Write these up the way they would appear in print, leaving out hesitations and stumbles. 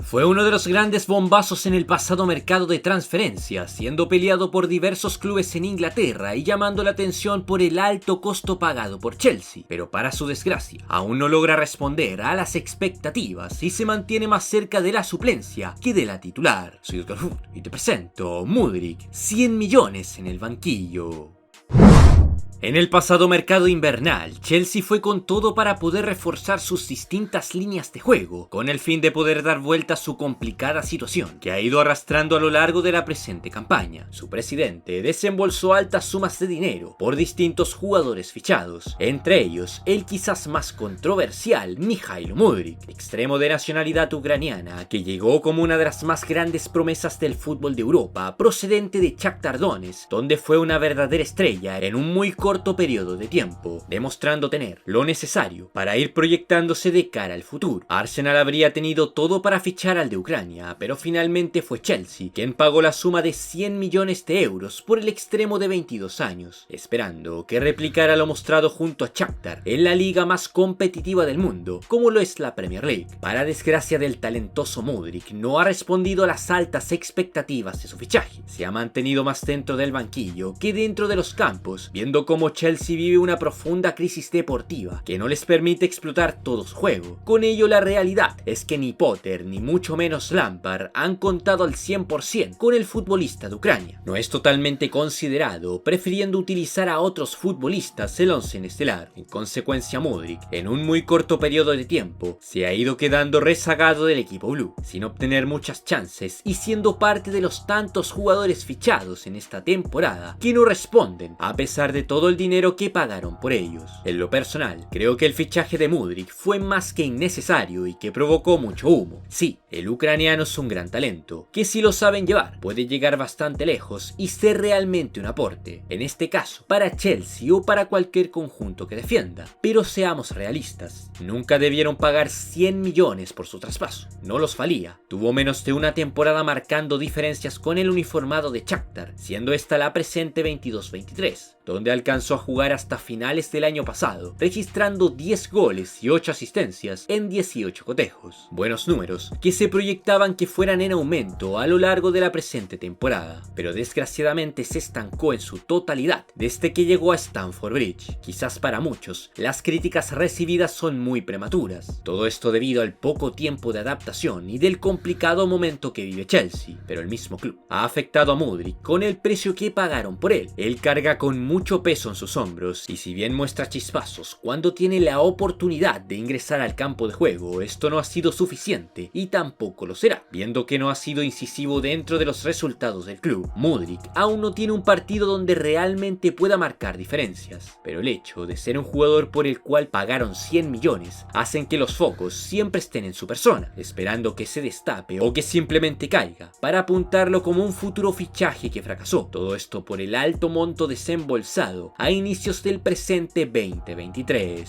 Fue uno de los grandes bombazos en el pasado mercado de transferencias, siendo peleado por diversos clubes en Inglaterra y llamando la atención por el alto costo pagado por Chelsea, pero para su desgracia, aún no logra responder a las expectativas y se mantiene más cerca de la suplencia que de la titular. Soy Oscar Hood y te presento Mudryk, 100 millones en el banquillo. En el pasado mercado invernal, Chelsea fue con todo para poder reforzar sus distintas líneas de juego, con el fin de poder dar vuelta a su complicada situación, que ha ido arrastrando a lo largo de la presente campaña. Su presidente desembolsó altas sumas de dinero por distintos jugadores fichados, entre ellos el quizás más controversial Mikhailo Mudryk, extremo de nacionalidad ucraniana, que llegó como una de las más grandes promesas del fútbol de Europa, procedente de Shakhtar Donetsk, donde fue una verdadera estrella en un muy corto periodo de tiempo, demostrando tener lo necesario para ir proyectándose de cara al futuro. Arsenal habría tenido todo para fichar al de Ucrania, pero finalmente fue Chelsea quien pagó la suma de 100 millones de euros por el extremo de 22 años, esperando que replicara lo mostrado junto a Shakhtar en la liga más competitiva del mundo, como lo es la Premier League. Para desgracia del talentoso Mudryk, no ha respondido a las altas expectativas de su fichaje. Se ha mantenido más dentro del banquillo que dentro de los campos, viendo cómo Chelsea vive una profunda crisis deportiva que no les permite explotar todo su juego. Con ello, la realidad es que ni Potter ni mucho menos Lampard han contado al 100% con el futbolista de Ucrania. No es totalmente considerado, prefiriendo utilizar a otros futbolistas el onceno estelar. En consecuencia, Mudryk, en un muy corto periodo de tiempo, se ha ido quedando rezagado del equipo blue, sin obtener muchas chances y siendo parte de los tantos jugadores fichados en esta temporada que no responden, a pesar de todo el dinero que pagaron por ellos. En lo personal, creo que el fichaje de Mudryk fue más que innecesario y que provocó mucho humo. Sí, el ucraniano es un gran talento, que si lo saben llevar, puede llegar bastante lejos y ser realmente un aporte, en este caso, para Chelsea o para cualquier conjunto que defienda. Pero seamos realistas, nunca debieron pagar 100 millones por su traspaso, no los valía. Tuvo menos de una temporada marcando diferencias con el uniformado de Shakhtar, siendo esta la presente 22-23, donde alcanzó a jugar hasta finales del año pasado, registrando 10 goles y 8 asistencias en 18 cotejos. Buenos números que se proyectaban que fueran en aumento a lo largo de la presente temporada, pero desgraciadamente se estancó en su totalidad desde que llegó a Stamford Bridge. Quizás para muchos, las críticas recibidas son muy prematuras. Todo esto debido al poco tiempo de adaptación y del complicado momento que vive Chelsea, pero el mismo club ha afectado a Mudryk con el precio que pagaron por él. Él carga con mucho peso en sus hombros y si bien muestra chispazos cuando tiene la oportunidad de ingresar al campo de juego, esto no ha sido suficiente y tampoco lo será, viendo que no ha sido incisivo dentro de los resultados del club. Mudryk aún no tiene un partido donde realmente pueda marcar diferencias, pero el hecho de ser un jugador por el cual pagaron 100 millones hacen que los focos siempre estén en su persona, esperando que se destape o que simplemente caiga, para apuntarlo como un futuro fichaje que fracasó. Todo esto por el alto monto desembolsado a inicios del presente 2023.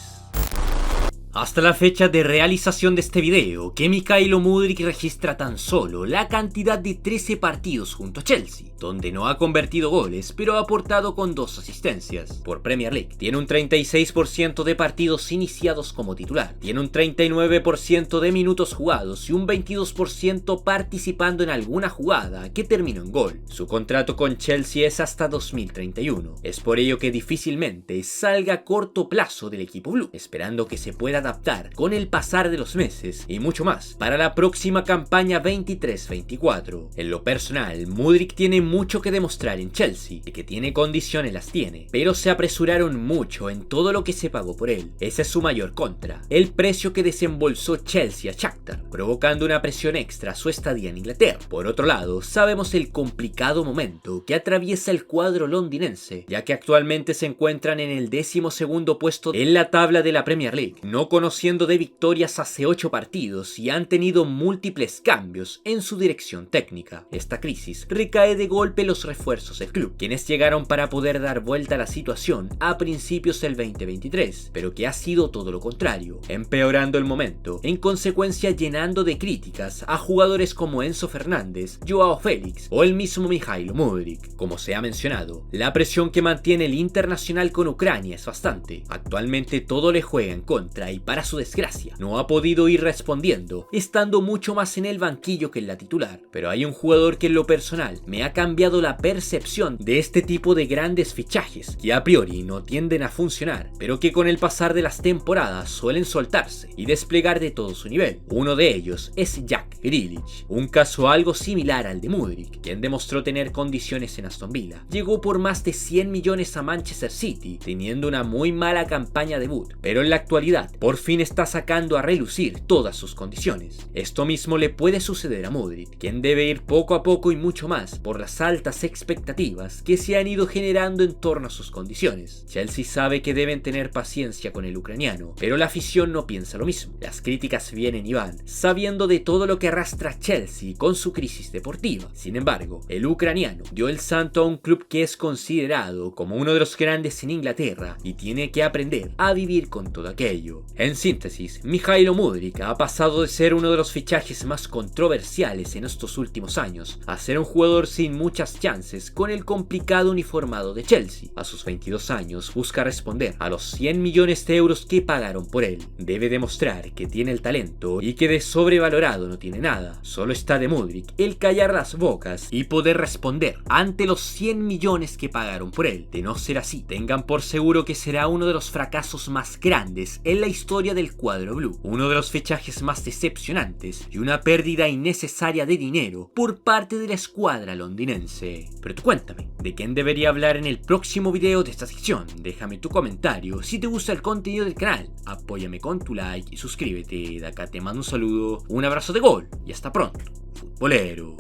Hasta la fecha de realización de este video, que Mikhailo Mudryk registra tan solo la cantidad de 13 partidos junto a Chelsea, donde no ha convertido goles, pero ha aportado con 2 asistencias. Por Premier League, tiene un 36% de partidos iniciados como titular, tiene un 39% de minutos jugados y un 22% participando en alguna jugada que terminó en gol. Su contrato con Chelsea es hasta 2031, es por ello que difícilmente salga a corto plazo del equipo blue, esperando que se pueda adaptar con el pasar de los meses y mucho más para la próxima campaña 23-24. En lo personal, Mudryk tiene mucho que demostrar en Chelsea, y que tiene condiciones las tiene, pero se apresuraron mucho en todo lo que se pagó por él. Esa es su mayor contra, el precio que desembolsó Chelsea a Shakhtar, provocando una presión extra a su estadía en Inglaterra. Por otro lado, sabemos el complicado momento que atraviesa el cuadro londinense, ya que actualmente se encuentran en el 12º puesto en la tabla de la Premier League, no conociendo de victorias hace 8 partidos y han tenido múltiples cambios en su dirección técnica. Esta crisis recae de golpe en los refuerzos del club, quienes llegaron para poder dar vuelta a la situación a principios del 2023, pero que ha sido todo lo contrario, empeorando el momento, en consecuencia llenando de críticas a jugadores como Enzo Fernández, Joao Félix o el mismo Mikhailo Mudryk. Como se ha mencionado, la presión que mantiene el internacional con Ucrania es bastante. Actualmente todo le juega en contra y para su desgracia no ha podido ir respondiendo, estando mucho más en el banquillo que en la titular. Pero hay un jugador que en lo personal me ha cambiado la percepción de este tipo de grandes fichajes, que a priori no tienden a funcionar, pero que con el pasar de las temporadas suelen soltarse y desplegar de todo su nivel. Uno de ellos es Jack Grealish, un caso algo similar al de Mudryk, quien demostró tener condiciones en Aston Villa. Llegó por más de 100 millones a Manchester City, teniendo una muy mala campaña debut, pero en la actualidad por fin está sacando a relucir todas sus condiciones. Esto mismo le puede suceder a Mudryk, quien debe ir poco a poco y mucho más por las altas expectativas que se han ido generando en torno a sus condiciones. Chelsea sabe que deben tener paciencia con el ucraniano, pero la afición no piensa lo mismo. Las críticas vienen y van, sabiendo de todo lo que arrastra Chelsea con su crisis deportiva. Sin embargo, el ucraniano dio el salto a un club que es considerado como uno de los grandes en Inglaterra y tiene que aprender a vivir con todo aquello. En síntesis, Mykhailo Mudryk ha pasado de ser uno de los fichajes más controversiales en estos últimos años a ser un jugador sin muchas chances con el complicado uniformado de Chelsea. A sus 22 años busca responder a los 100 millones de euros que pagaron por él. Debe demostrar que tiene el talento y que de sobrevalorado no tiene nada. Solo está de Mudryk el callar las bocas y poder responder ante los 100 millones que pagaron por él. De no ser así, tengan por seguro que será uno de los fracasos más grandes en la historia del cuadro blue, uno de los fichajes más decepcionantes y una pérdida innecesaria de dinero por parte de la escuadra londinense. Pero tú cuéntame, ¿de quién debería hablar en el próximo video de esta sección? Déjame tu comentario. Si te gusta el contenido del canal, apóyame con tu like y suscríbete. De acá te mando un saludo, un abrazo de gol y hasta pronto, futbolero.